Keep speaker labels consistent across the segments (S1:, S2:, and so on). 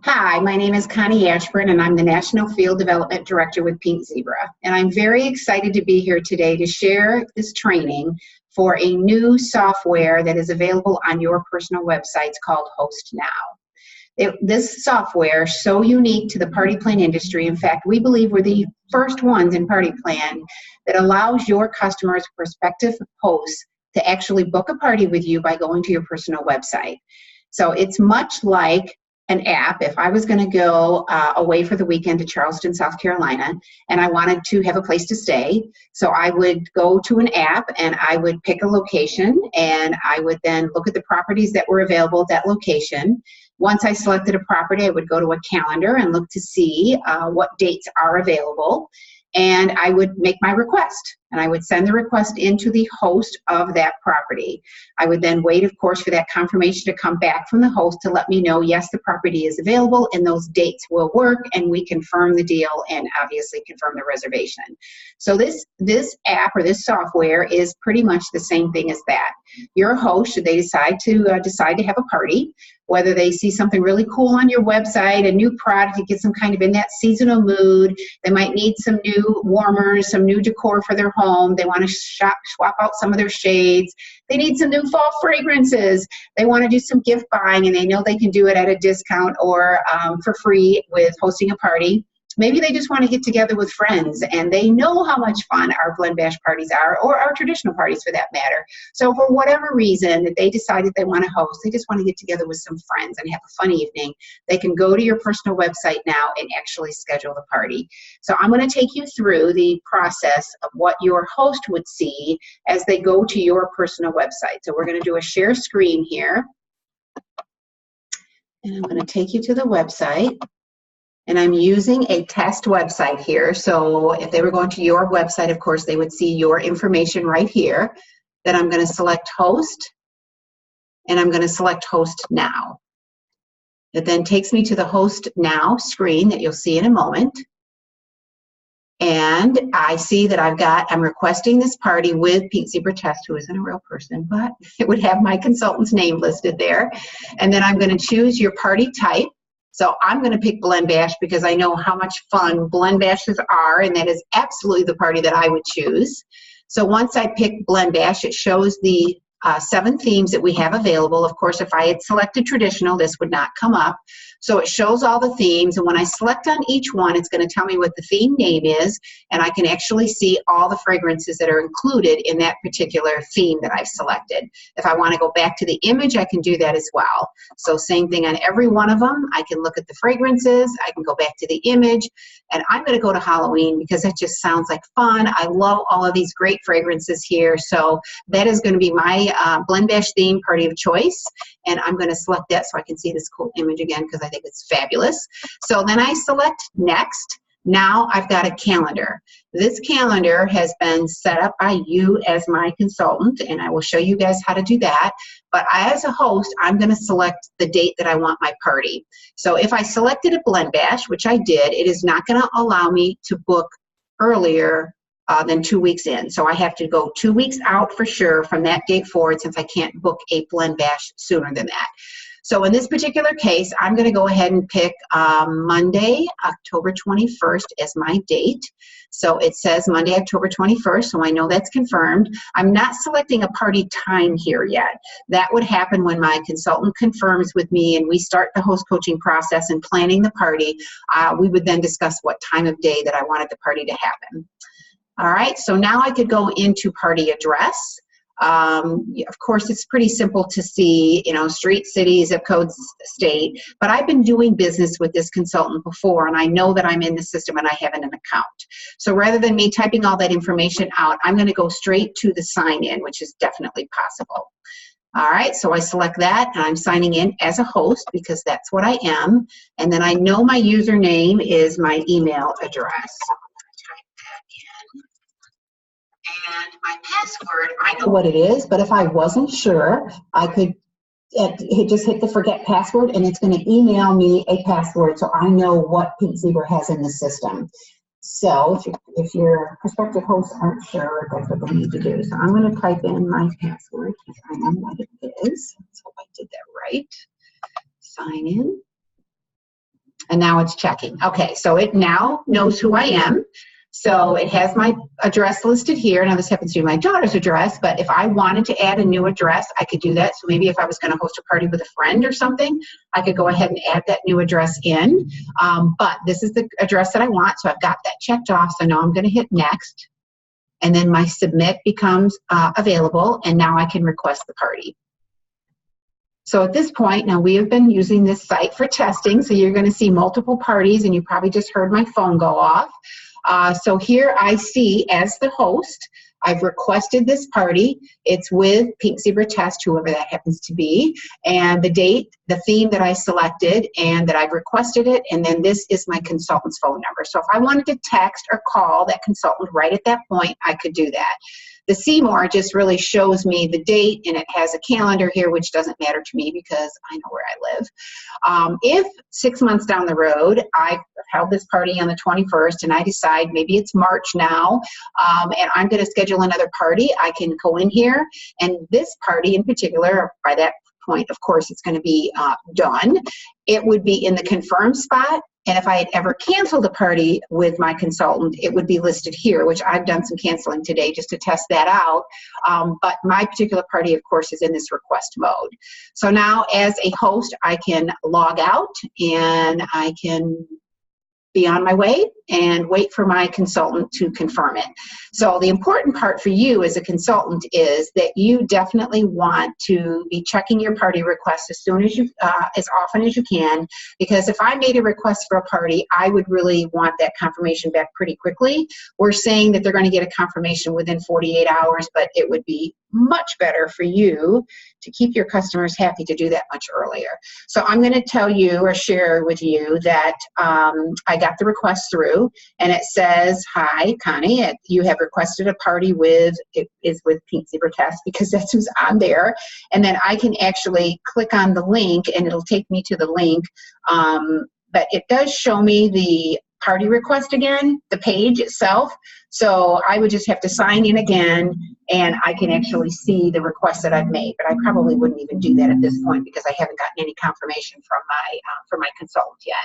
S1: Hi, my name is Connie Ashburn, and I'm the National Field Development Director with Pink Zebra. And I'm very excited to be here today to share this training for a new software that is available on your personal websites called HostNow. This software is so unique to the party plan industry. In fact, we believe we're the first ones in party plan that allows your customers, prospective hosts, to actually book a party with you by going to your personal website. So it's much like an app. If I was going to go away for the weekend to Charleston, South Carolina, and I wanted to have a place to stay, so I would go to an app and I would pick a location, and I would then look at the properties that were available at that location. Once I selected a property, I would go to a calendar and look to see what dates are available, and I would make my request, and I would send the request into the host of that property. I would then wait, of course, for that confirmation to come back from the host to let me know, yes, the property is available and those dates will work, and we confirm the deal and obviously confirm the reservation. So this app or this software is pretty much the same thing as that. Your host, should they decide to have a party, whether they see something really cool on your website, a new product, it gets them kind of in that seasonal mood. They might need some new warmers, some new decor for their home. They want to swap out some of their shades. They need some new fall fragrances. They want to do some gift buying, and they know they can do it at a discount or for free with hosting a party. Maybe they just want to get together with friends, and they know how much fun our Blend Bash parties are, or our traditional parties for that matter. So for whatever reason that they decided they want to host, they just want to get together with some friends and have a fun evening, they can go to your personal website now and actually schedule the party. So I'm going to take you through the process of what your host would see as they go to your personal website. So we're going to do a share screen here. And I'm going to take you to the website. And I'm using a test website here. So if they were going to your website, of course, they would see your information right here. Then I'm going to select host, and I'm going to select host now. It then takes me to the host now screen that you'll see in a moment. And I see that I'm requesting this party with Pink Zebra Test, who isn't a real person, but it would have my consultant's name listed there. And then I'm going to choose your party type. So I'm going to pick Blend Bash because I know how much fun Blend Bashes are, and that is absolutely the party that I would choose. So once I pick Blend Bash, it shows the 7 themes that we have available. Of course, if I had selected traditional, this would not come up. So it shows all the themes, and when I select on each one, it's going to tell me what the theme name is, and I can actually see all the fragrances that are included in that particular theme that I've selected. If I want to go back to the image, I can do that as well. So same thing on every one of them. I can look at the fragrances, I can go back to the image, and I'm going to go to Halloween because that just sounds like fun. I love all of these great fragrances here, so that is going to be my Blend Bash theme party of choice, and I'm going to select that so I can see this cool image again because I think it's fabulous. So then I select next. Now I've got a calendar. This calendar has been set up by you as my consultant, and I will show you guys how to do that. But as a host, I'm going to select the date that I want my party. So if I selected a Blend Bash, which I did, it is not going to allow me to book earlier than 2 weeks in. So I have to go 2 weeks out for sure from that date forward, since I can't book a Blend Bash sooner than that. So in this particular case, I'm going to go ahead and pick Monday, October 21st as my date. So it says Monday, October 21st, so I know that's confirmed. I'm not selecting a party time here yet. That would happen when my consultant confirms with me and we start the host coaching process and planning the party. We would then discuss what time of day that I wanted the party to happen. All right, so now I could go into party address. Of course, it's pretty simple to see, you know, street, city, zip code, state, but I've been doing business with this consultant before, and I know that I'm in the system and I have an account. So rather than me typing all that information out, I'm going to go straight to the sign in, which is definitely possible. All right, so I select that, and I'm signing in as a host because that's what I am, and then I know my username is my email address. And my password, I know what it is, but if I wasn't sure, I could just hit the forget password, and it's going to email me a password so I know what Pink Zebra has in the system. So if your prospective hosts aren't sure, that's what they need to do. So I'm going to type in my password because I know what it is. Let's hope I did that right. Sign in. and now it's checking. Okay, so it now knows who I am. So it has my address listed here. Now this happens to be my daughter's address, but if I wanted to add a new address, I could do that. So maybe if I was going to host a party with a friend or something, I could go ahead and add that new address in. But this is the address that I want, so I've got that checked off. So now I'm going to hit next, and then my submit becomes available, and now I can request the party. So at this point, now we have been using this site for testing, so you're going to see multiple parties, and you probably just heard my phone go off. So here I see, as the host, I've requested this party. It's with Pink Zebra Test, whoever that happens to be, and the date, the theme that I selected, and that I've requested it, and then this is my consultant's phone number. So if I wanted to text or call that consultant right at that point, I could do that. The See More just really shows me the date, and it has a calendar here, which doesn't matter to me because I know where I live. If 6 months down the road, I've held this party on the 21st, and I decide maybe it's March now, and I'm going to schedule another party, I can go in here, and this party in particular, by that point, of course, it's going to be done. It would be in the confirm spot. And if I had ever canceled a party with my consultant, it would be listed here, which I've done some canceling today just to test that out. But my particular party, of course, is in this request mode. So now as a host, I can log out and I can be on my way and wait for my consultant to confirm it. So the important part for you as a consultant is that you definitely want to be checking your party requests as soon as you, as often as you can, because if I made a request for a party, I would really want that confirmation back pretty quickly. We're saying that they're going to get a confirmation within 48 hours, but it would be much better for you to keep your customers happy to do that much earlier. So I'm going to tell you or share with you that I got the request through, and it says, "Hi, Connie, you have requested a party with," it is with Pink Zebra Test because that's who's on there. And then I can actually click on the link and it'll take me to the link. But it does show me the party request again, the page itself. So I would just have to sign in again and I can actually see the request that I've made, but I probably wouldn't even do that at this point because I haven't gotten any confirmation from my consultant yet.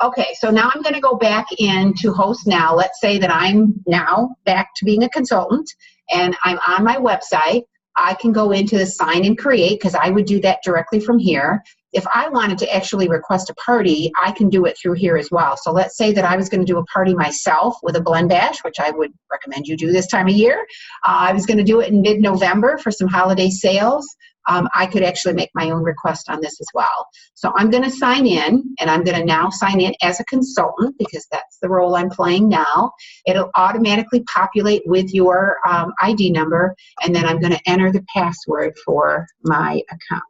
S1: Okay, so now I'm going to go back into Host Now. Let's say that I'm now back to being a consultant and I'm on my website. I can go into the Sign and Create because I would do that directly from here. If I wanted to actually request a party, I can do it through here as well. So let's say that I was going to do a party myself with a blend bash, which I would recommend you do this time of year. I was going to do it in mid-November for some holiday sales. I could actually make my own request on this as well. So I'm going to sign in, and I'm going to now sign in as a consultant because that's the role I'm playing now. It'll automatically populate with your ID number, and then I'm going to enter the password for my account.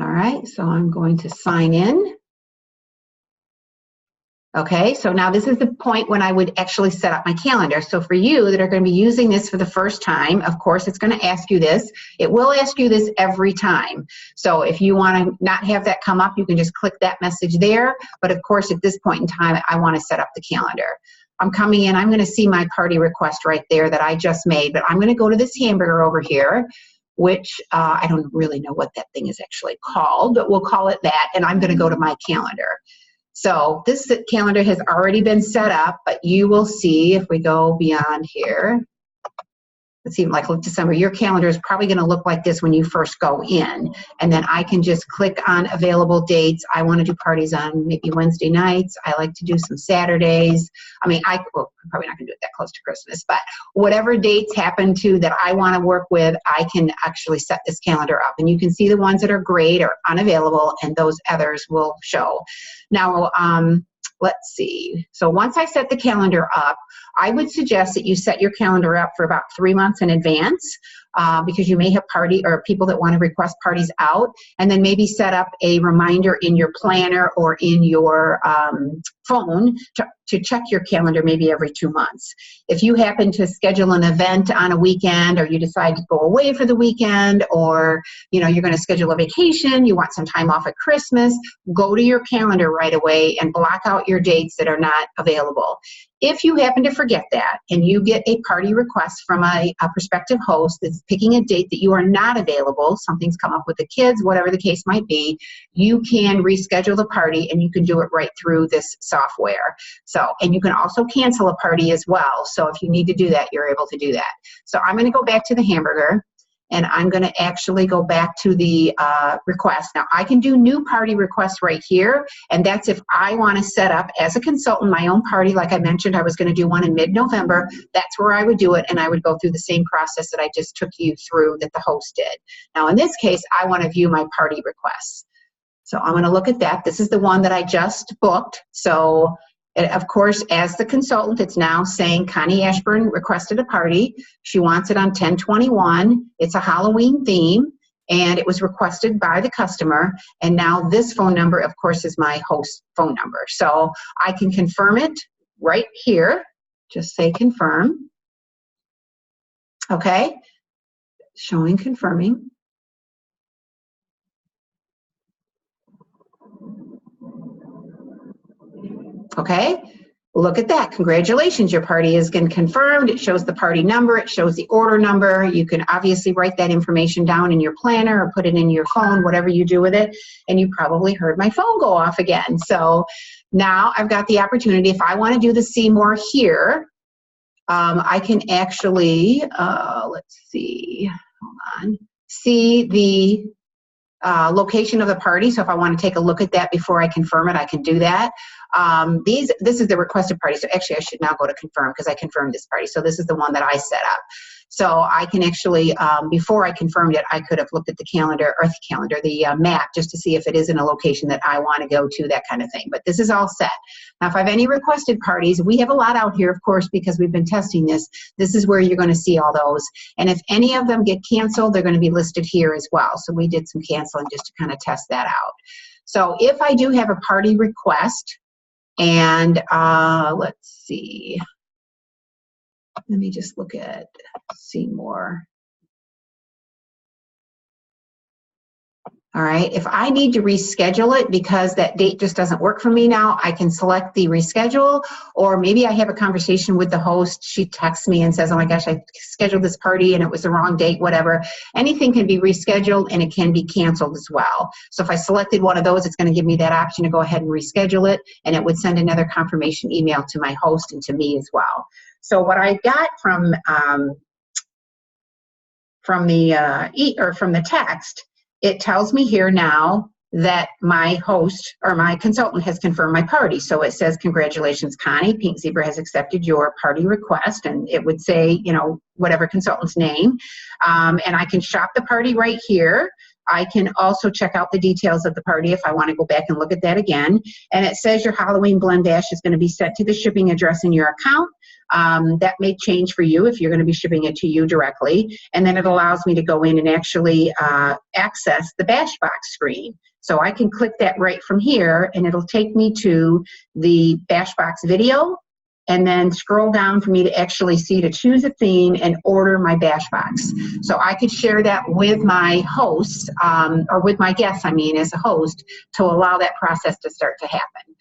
S1: All right, so I'm going to sign in. Okay, so now this is the point when I would actually set up my calendar. So for you that are going to be using this for the first time, of course, it's going to ask you this. It will ask you this every time. So if you want to not have that come up, you can just click that message there. But of course, at this point in time, I want to set up the calendar. I'm coming in, I'm going to see my party request right there that I just made, but I'm going to go to this hamburger over here, which I don't really know what that thing is actually called, but we'll call it that, and I'm going to go to my calendar. So this calendar has already been set up, but you will see if we go beyond here, it's even like look December, your calendar is probably going to look like this when you first go in. And then I can just click on available dates. I want to do parties on maybe Wednesday nights. I like to do some Saturdays. I mean, well, I'm probably not going to do it that close to Christmas, but whatever dates happen to that I want to work with, I can actually set this calendar up. And you can see the ones that are great or unavailable, and those others will show. Now, let's see. So once I set the calendar up, I would suggest that you set your calendar up for about 3 months in advance because you may have party or people that want to request parties out, and then maybe set up a reminder in your planner or in your phone to check your calendar maybe every 2 months. If you happen to schedule an event on a weekend, or you decide to go away for the weekend, or you're going to schedule a vacation, you want some time off at Christmas, go to your calendar right away and block out your dates that are not available. If you happen to forget that and you get a party request from a prospective host that's picking a date that you are not available, something's come up with the kids, whatever the case might be, you can reschedule the party, and you can do it right through this software. So, and you can also cancel a party as well. So if you need to do that, you're able to do that. So I'm going to go back to the hamburger, and I'm going to actually go back to the request. Now, I can do new party requests right here, and that's if I want to set up as a consultant my own party. Like I mentioned, I was going to do one in mid-November. That's where I would do it, and I would go through the same process that I just took you through that the host did. Now, in this case, I want to view my party requests. So I'm going to look at that. This is the one that I just booked. So, of course, as the consultant, it's now saying Connie Ashburn requested a party. She wants it on 10/21. It's a Halloween theme, and it was requested by the customer. And now this phone number, of course, is my host phone number. So I can confirm it right here. Just say confirm. Okay. Showing confirming. Okay, look at that. Congratulations, your party has been confirmed. It shows the party number, it shows the order number. You can obviously write that information down in your planner or put it in your phone, whatever you do with it. And you probably heard my phone go off again. So now I've got the opportunity, if I want to do the see more here, I can actually, let's see, hold on, see the location of the party. So if I want to take a look at that before I confirm it, I can do that. This is the requested party. So actually I should now go to confirm, because I confirmed this party. So this is the one that I set up. So I can actually, before I confirmed it, I could have looked at the calendar, or the map, just to see if it is in a location that I want to go to, that kind of thing. But this is all set. Now, if I have any requested parties, we have a lot out here, of course, because we've been testing this. This is where you're going to see all those. And if any of them get canceled, they're going to be listed here as well. So we did some canceling just to kind of test that out. So if I do have a party request, and let's see. Let me just look at, see more. All right, if I need to reschedule it because that date just doesn't work for me now, I can select the reschedule, or maybe I have a conversation with the host. She texts me and says, oh my gosh, I scheduled this party and it was the wrong date, whatever. Anything can be rescheduled, and it can be canceled as well. So if I selected one of those, it's going to give me that option to go ahead and reschedule it, and it would send another confirmation email to my host and to me as well. So what I got from the text, it tells me here now that my host or my consultant has confirmed my party. So it says, congratulations, Connie, Pink Zebra has accepted your party request. And it would say, whatever consultant's name. And I can shop the party right here. I can also check out the details of the party if I want to go back and look at that again. And it says your Halloween Blend Dash is going to be sent to the shipping address in your account. That may change for you if you're going to be shipping it to you directly. And then it allows me to go in and actually access the Bashbox screen. So I can click that right from here, and it'll take me to the Bashbox video, and then scroll down for me to actually see to choose a theme and order my Bashbox. So I could share that with my hosts, or with my guests, as a host, to allow that process to start to happen.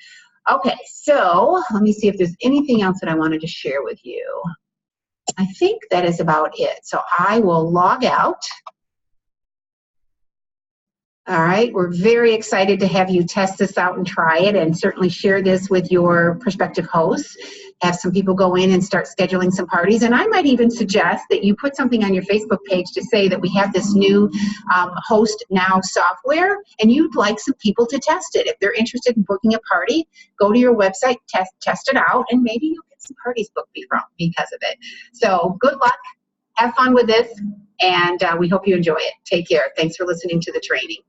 S1: Okay, so let me see if there's anything else that I wanted to share with you. I think that is about it. So I will log out. All right, we're very excited to have you test this out and try it, and certainly share this with your prospective hosts. Have some people go in and start scheduling some parties. And I might even suggest that you put something on your Facebook page to say that we have this new Host Now software, and you'd like some people to test it. If they're interested in booking a party, go to your website, test it out, and maybe you'll get some parties booked because of it. So good luck. Have fun with this, and we hope you enjoy it. Take care. Thanks for listening to the training.